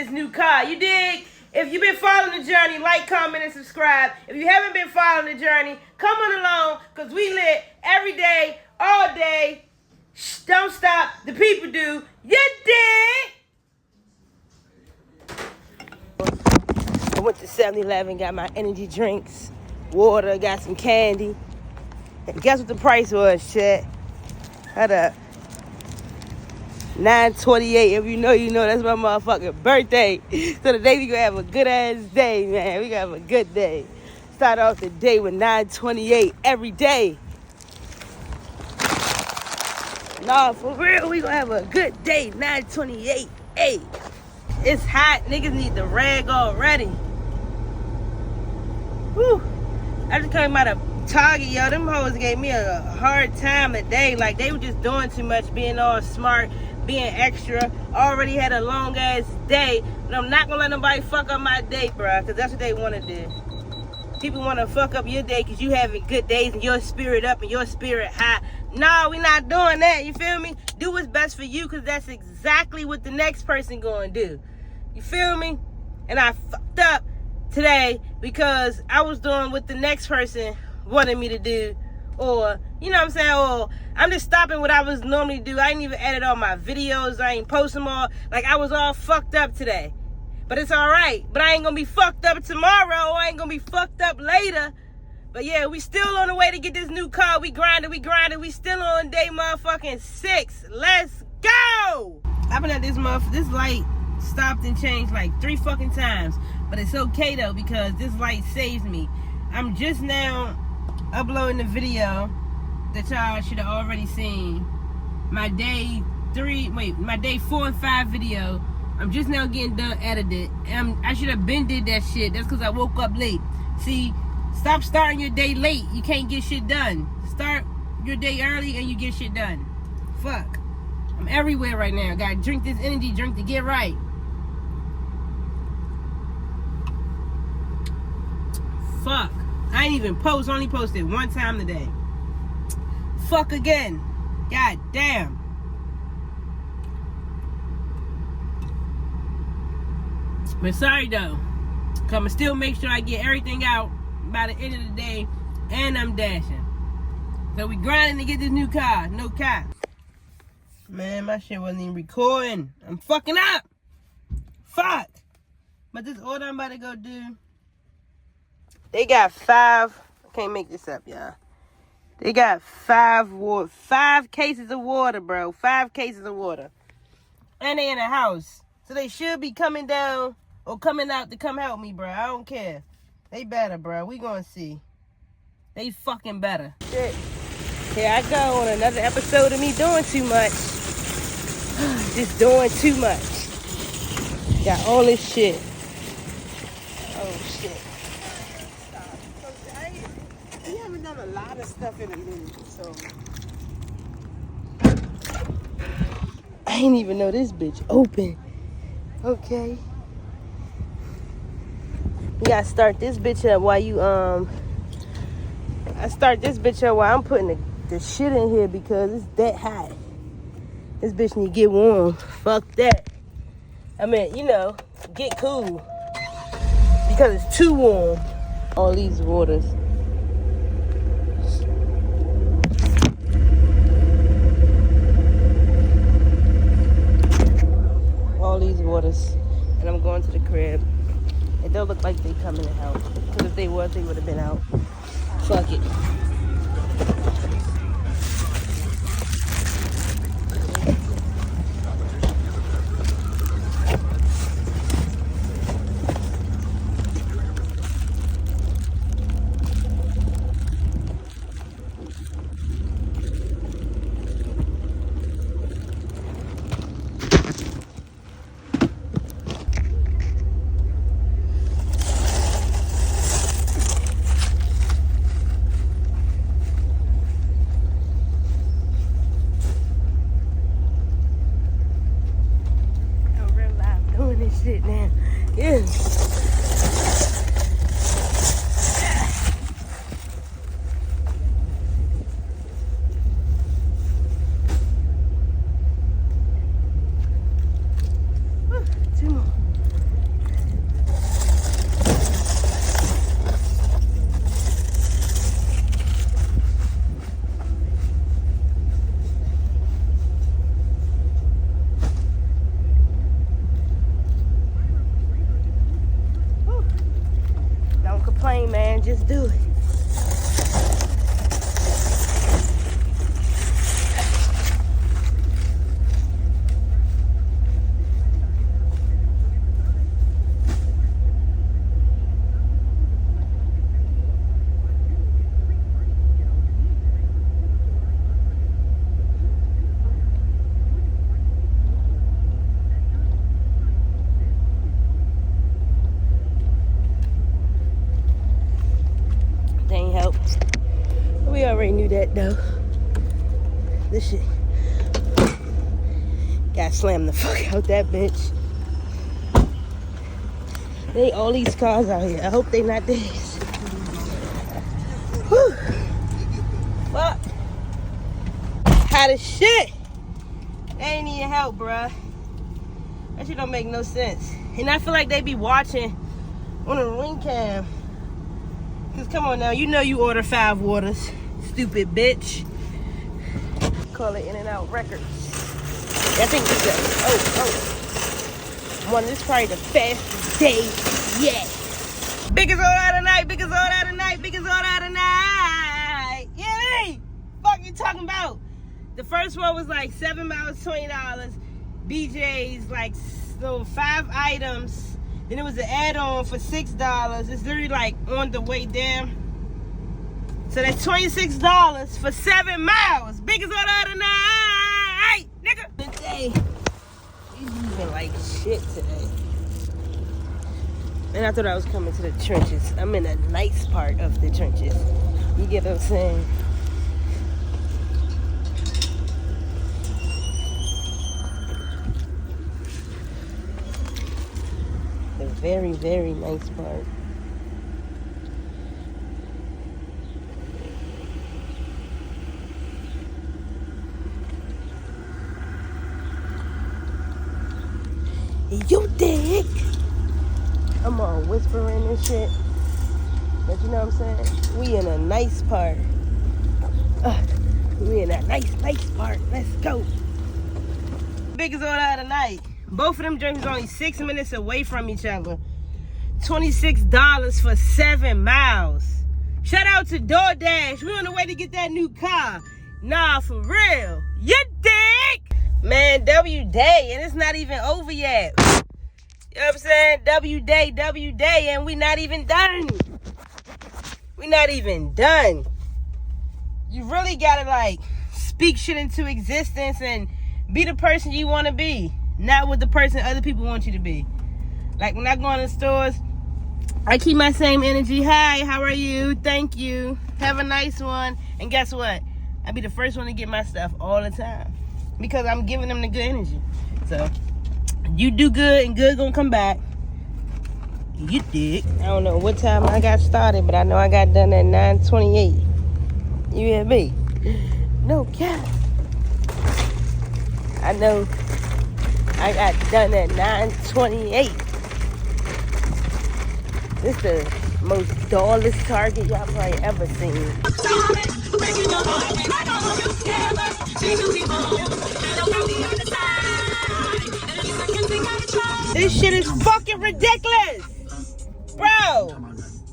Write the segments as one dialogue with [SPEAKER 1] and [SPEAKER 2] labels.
[SPEAKER 1] this new car. You dig? If you've been following the journey, like, comment, and subscribe. If you haven't been following the journey, come on along, because we lit every day, all day. Shh, don't stop. The people do. You dig? I went to 7-Eleven, got my energy drinks, water, got some candy. And guess what the price was, shit? Hold up. $9.28. If you know, you know. That's my motherfucking birthday. So today we gonna have a good ass day, man. We gonna have a good day. Start off the day with $9.28 every day. Nah, for real, we gonna have a good day. $9.28. Hey, it's hot. Niggas need the rag already. Whew. I just came out of Target, yo. Them hoes gave me a hard time today. Like, they were just doing too much, being all smart, being extra. Already had a long ass day, but I'm not gonna let nobody fuck up my day, bruh, because that's what they want to do. People want to fuck up your day because you having good days and your spirit up and your spirit high. No, we not doing that. You feel me? Do what's best for you, because that's exactly what the next person gonna do. You feel me? And I fucked up today because I was doing what the next person wanted me to do, or you know what I'm saying, or I'm just stopping what I was normally do. I ain't even edit all my videos. I ain't post them all. Like, I was all fucked up today, but it's all right. But I ain't gonna be fucked up tomorrow, or I ain't gonna be fucked up later. But yeah, we still on the way to get this new car. We grinding. We still on day motherfucking 6. Let's go. I've been at this light stopped and changed like 3 fucking times, but it's okay though, because this light saves me. I'm just now uploading the video that y'all should have already seen. My day 4 and 5 video. I'm just now getting done edited. I should have been did that shit. That's because I woke up late. See, stop starting your day late. You can't get shit done. Start your day early and you get shit done. Fuck. I'm everywhere right now. Gotta drink this energy drink to get right. Fuck. I ain't even post. Only posted 1 time today. Fuck again. God damn. But sorry though. Cause I'ma still make sure I get everything out by the end of the day. And I'm dashing. So we grinding to get this new car. No cap. Man, my shit wasn't even recording. I'm fucking up. Fuck. But this order I'm about to go do. They got 5. I can't make this up, y'all. They got 5 cases of water, bro. 5 cases of water. And they in a house. So they should be coming down or coming out to come help me, bro. I don't care. They better, bro. We gonna see. They fucking better. Shit. Here I go on another episode of me doing too much. Just doing too much. Got all this shit. Oh, shit.
[SPEAKER 2] We haven't done a lot of stuff in a minute, so.
[SPEAKER 1] I ain't even know this bitch open. Okay. You gotta start this bitch up while you, I start this bitch up while I'm putting the shit in here because it's that hot. This bitch need to get warm. Fuck that. I mean, you know, get cool. Because it's too warm. All these waters. All these waters. And I'm going to the crib. It don't look like they coming out. Because if they was, they would have been out. Fuck it. shit though. This shit. Gotta slam the fuck out that bitch. They all these cars out here. I hope they not theirs. Whew. Fuck. Hot as shit. They ain't even help, bruh. That shit don't make no sense. And I feel like they be watching on a ring cam. Cause come on now, you know you order 5 waters. Stupid bitch. Call it In-N-Out Records. I think this is this is probably the fastest day yet. Biggest order of the night, biggest order of the night, biggest order of the night. Yeah, fuck you talking about? The first one was like 7 miles, $20. BJ's like so 5 items. Then it was an add-on for $6. It's literally like on the way down. So that's $26 for 7 miles. Biggest order of the night, nigga. Today, he's moving like shit today. And I thought I was coming to the trenches. I'm in a nice part of the trenches. You get what I'm saying? A very, very nice part. You dick! I'm all whispering and shit. But you know what I'm saying? We in a nice part. We in a nice part. Let's go. Biggest order of the night. Both of them drinks are only 6 minutes away from each other. $26 for 7 miles. Shout out to Doordash. We on the way to get that new car. Nah, for real. You dig? Man, W Day, and it's not even over yet. You know what I'm saying? W Day, and we not even done. We not even done. You really gotta like speak shit into existence and be the person you want to be, not with the person other people want you to be. Like when I go in the stores, I keep my same energy. Hi, how are you? Thank you. Have a nice one. And guess what? I be the first one to get my stuff all the time because I'm giving them the good energy. So you do good and good gonna come back. You dig? I don't know what time I got started, but I know I got done at 9:28. You hear me? No cap. I know I got done at 9:28. This is the most dullest Target y'all probably ever seen. This shit is fucking ridiculous, bro.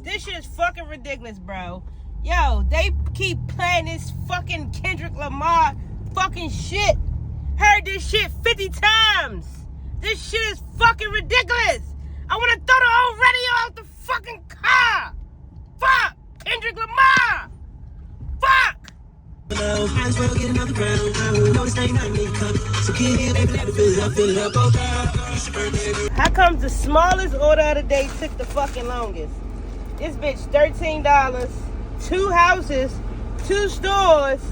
[SPEAKER 1] This shit is fucking ridiculous, bro. Yo, they keep playing this fucking Kendrick Lamar fucking shit. Heard this shit 50 times. This shit is fucking ridiculous. I want to throw the whole radio out the fucking car. Fuck Kendrick Lamar. Fuck. How comes the smallest order of the day took the fucking longest? This bitch $13, 2 houses, 2 stores.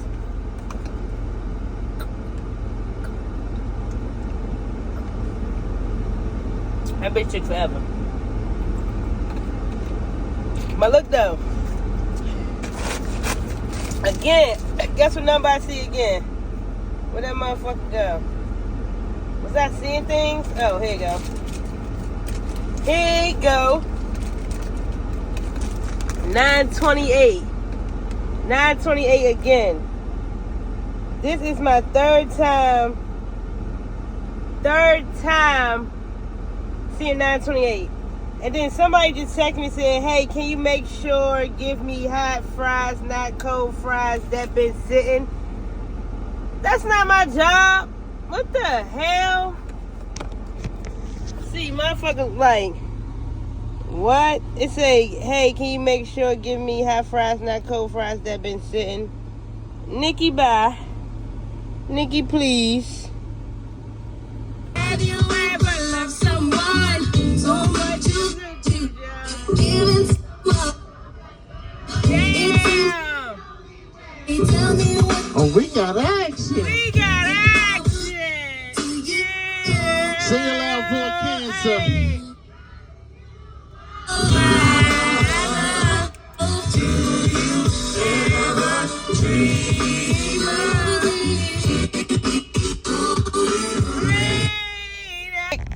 [SPEAKER 1] That bitch took forever. But look though. Again, guess what number I see again? Where that motherfucker go? Was I seeing things? Oh, here you go. Here you go. 9:28. 9:28 again. This is my third time seeing 9:28. And then somebody just texted me and said, hey, can you make sure give me hot fries, not cold fries that been sitting? That's not my job. What the hell? See, motherfucker, like, what? It say, hey, can you make sure give me hot fries, not cold fries that been sitting? Nikki, bye. Nikki, please.
[SPEAKER 3] Have you ever loved someone so much you giving so much?
[SPEAKER 1] Damn!
[SPEAKER 3] Tell me
[SPEAKER 4] We got action.
[SPEAKER 1] We got action. Yeah.
[SPEAKER 4] Sing it loud for cancer.
[SPEAKER 1] Hey.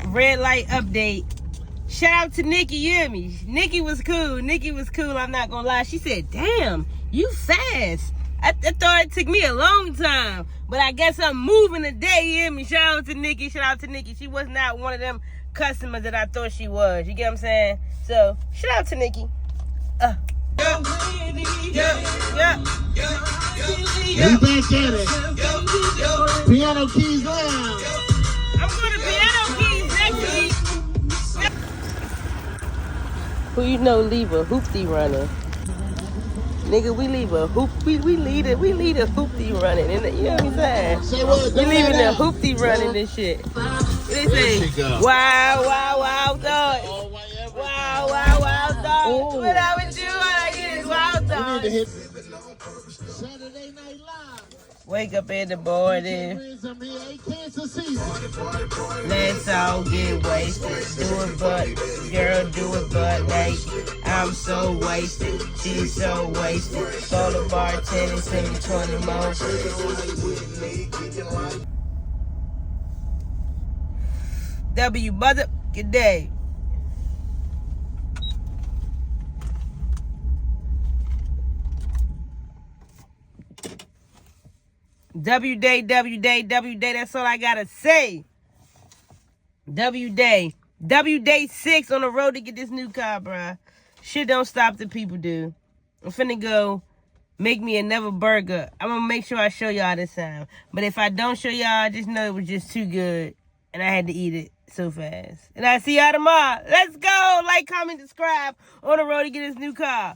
[SPEAKER 1] Red light update. Shout out to Nikki, you hear me? Nikki was cool. Nikki was cool, I'm not gonna lie. She said, damn, you fast. I thought it took me a long time. But I guess I'm moving today, you hear me? Shout out to Nikki, shout out to Nikki. She was not one of them customers that I thought she was. You get what I'm saying? So, shout out to Nikki.
[SPEAKER 4] We back at it. Piano keys loud.
[SPEAKER 1] I'm going to Piano Keys next week. Who you know leave a hoopty running? Nigga, we leave a hoop. We lead a hoopty running. And you know what I'm saying?
[SPEAKER 4] Say what?
[SPEAKER 1] We leaving the hoopty running and shit. They say, wow, wow, wow, dog. Wow, wow, wow, dog. What I would do when I get is wild
[SPEAKER 4] We need
[SPEAKER 1] dog.
[SPEAKER 4] to hit Saturday Night Live.
[SPEAKER 1] Wake up in the morning. Let's all get wasted. Do it, but girl, do it, but naked. I'm so wasted. She's so wasted. Go to bartender, send me 20 more. W mother, good day. W day, W day, W day. That's all I gotta say. W day. W day 6 on the road to get this new car, bruh. Shit don't stop the people do. I'm finna go make me another burger. I'm gonna make sure I show y'all this time. But if I don't show y'all, just know it was just too good. And I had to eat it so fast. And I'll see y'all tomorrow. Let's go. Like, comment, subscribe on the road to get this new car.